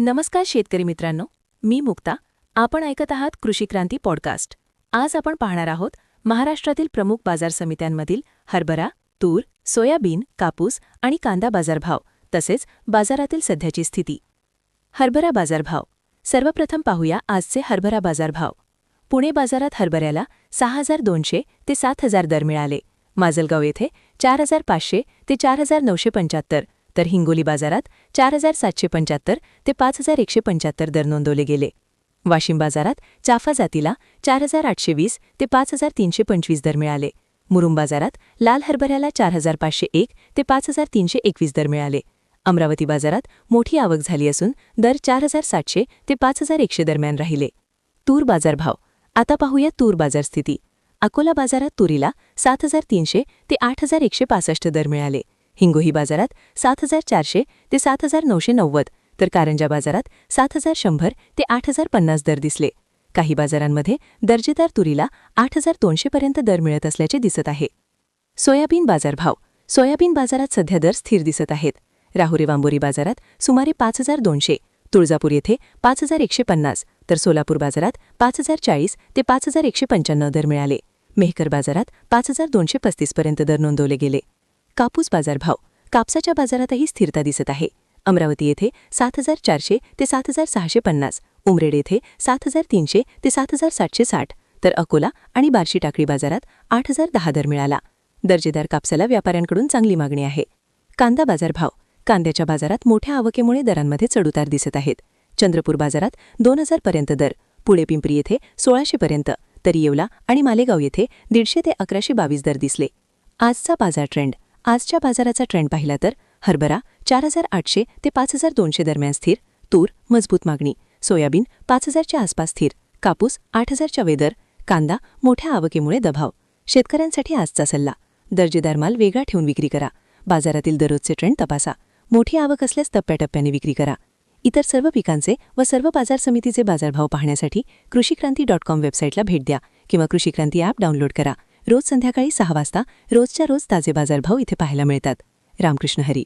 नमस्कार शेतकरी मित्रांनो, मी मुक्ता. आपण ऐकत आहात कृषी क्रांती पॉडकास्ट. आज आपण पाहणार आहोत महाराष्ट्रातील प्रमुख बाजार समित्यांमधील हरभरा, तूर, सोयाबीन, कापूस आणि कांदा बाजारभाव, तसेच बाजारातील सध्याची स्थिती. हरभरा बाजारभाव. सर्वप्रथम पाहूया आजचे हरभरा बाजारभाव. पुणे बाजारात हरभऱ्याला 6,200 ते 7,000 दर मिळाले. माजलगाव येथे 4,500 ते 4,975, तर हिंगोली बाजारात 4,775 ते 5,175 दर नोंदवले गेले. वाशिम बाजारात चाफा जातीला 4,820 ते 5,325 दर मिळाले. मुरुम बाजारात लाल हरभऱ्याला 4,501 ते 5,321 दर मिळाले. अमरावती बाजारात मोठी आवक झाली असून दर 4,700 ते 5,100 दरम्यान राहिले. तूर बाजारभाव. आता पाहूया तूर बाजार स्थिती. अकोला बाजारात तुरीला 7,300 ते 8,165 दर मिळाले. हिंगोली बाजारात 7,400 ते 7,990, तर कारंजा बाजारात 7,100 ते 8,050 दर दिसले. काही बाजारांमध्ये दर्जेदार तुरीला 8,200 पर्यंत दर मिळत असल्याचे दिसत आहे. सोयाबीन बाजारभाव. सोयाबीन बाजारात सध्या दर स्थिर दिसत आहेत. राहुरी वांबोरी बाजारात सुमारे 5,200, तुळजापूर येथे 5,150, तर सोलापूर बाजारात 5,040 ते 5,195 दर मिळाले. मेहकर बाजारात 5,235 पर्यंत दर नोंदवले गेले. कापूस बाजारभाव. कापसाच्या बाजारातही स्थिरता दिसत आहे. अमरावती येथे 7,400 ते 7,650, उमरेड येथे 7,300 ते 7,760, तर अकोला आणि बार्शी टाकळी बाजारात 8,010 दर मिळाला. दर्जेदार कापसाला व्यापाऱ्यांकडून चांगली मागणी आहे. कांदा बाजारभाव. कांद्याच्या बाजारात मोठ्या आवकेमुळे दरांमध्ये चढउतार दिसत आहेत. चंद्रपूर बाजारात 2,000 पर्यंत दर, पुणे पिंपरी येथे 1,600 पर्यंत, तर येवला आणि मालेगाव येथे 150 ते 1,122 दर दिसले. आजचा बाजार ट्रेंड. आजच्या बाजाराचा ट्रेंड पाहिला तर हरभरा 4,800 ते 5,200 दरम्यान स्थिर, तूर मजबूत मागणी, सोयाबीन 5,000च्या आसपास स्थिर, कापूस 8,000च्या वेदर, कांदा मोठ्या आवकेमुळे दबाव. शेतकऱ्यांसाठी आजचा सल्ला. दर्जेदार माल वेगळा ठेवून विक्री करा. बाजारातील दररोजचे ट्रेंड तपासा. मोठी आवक असल्यास टप्प्याटप्प्याने विक्री करा. इतर सर्व पिकांचे व सर्व बाजार समितीचे बाजारभाव पाहण्यासाठी कृषीक्रांती.com वेबसाईटला भेट द्या किंवा कृषी क्रांती ॲप डाउनलोड करा. रोज संध्याकाळी 6 वाजता रोजच्या रोज ताजे बाजारभाव इथे पाहायला मिळतात. रामकृष्ण हरी.